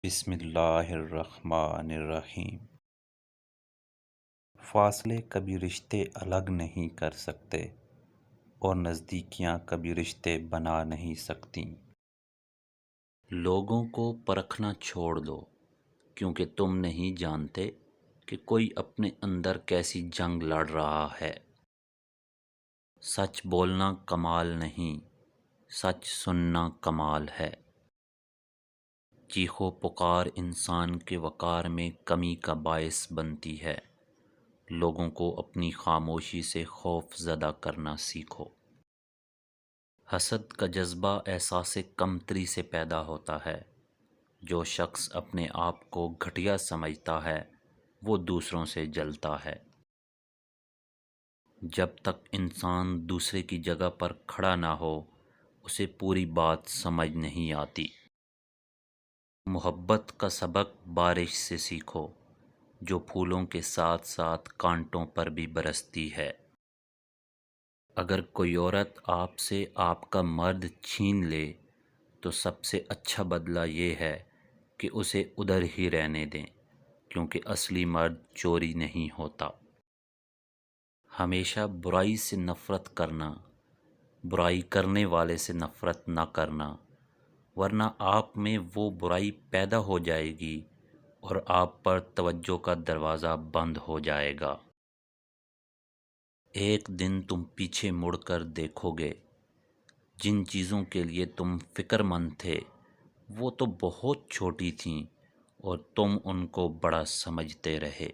بسم اللہ الرحمن الرحیم۔ فاصلے کبھی رشتے الگ نہیں کر سکتے اور نزدیکیاں کبھی رشتے بنا نہیں سکتیں۔ لوگوں کو پرکھنا چھوڑ دو، کیونکہ تم نہیں جانتے کہ کوئی اپنے اندر کیسی جنگ لڑ رہا ہے۔ سچ بولنا کمال نہیں، سچ سننا کمال ہے۔ چیخو پکار انسان کے وقار میں کمی کا باعث بنتی ہے۔ لوگوں کو اپنی خاموشی سے خوف زدہ کرنا سیکھو۔ حسد کا جذبہ احساس کمتری سے پیدا ہوتا ہے۔ جو شخص اپنے آپ کو گھٹیا سمجھتا ہے وہ دوسروں سے جلتا ہے۔ جب تک انسان دوسرے کی جگہ پر کھڑا نہ ہو اسے پوری بات سمجھ نہیں آتی۔ محبت کا سبق بارش سے سیکھو، جو پھولوں کے ساتھ ساتھ کانٹوں پر بھی برستی ہے۔ اگر کوئی عورت آپ سے آپ کا مرد چھین لے تو سب سے اچھا بدلہ یہ ہے کہ اسے ادھر ہی رہنے دیں، کیونکہ اصلی مرد چوری نہیں ہوتا۔ ہمیشہ برائی سے نفرت کرنا، برائی کرنے والے سے نفرت نہ کرنا، ورنہ آپ میں وہ برائی پیدا ہو جائے گی اور آپ پر توجہ کا دروازہ بند ہو جائے گا۔ ایک دن تم پیچھے مڑ کر دیکھو گے، جن چیزوں کے لیے تم فکر مند تھے وہ تو بہت چھوٹی تھیں اور تم ان کو بڑا سمجھتے رہے۔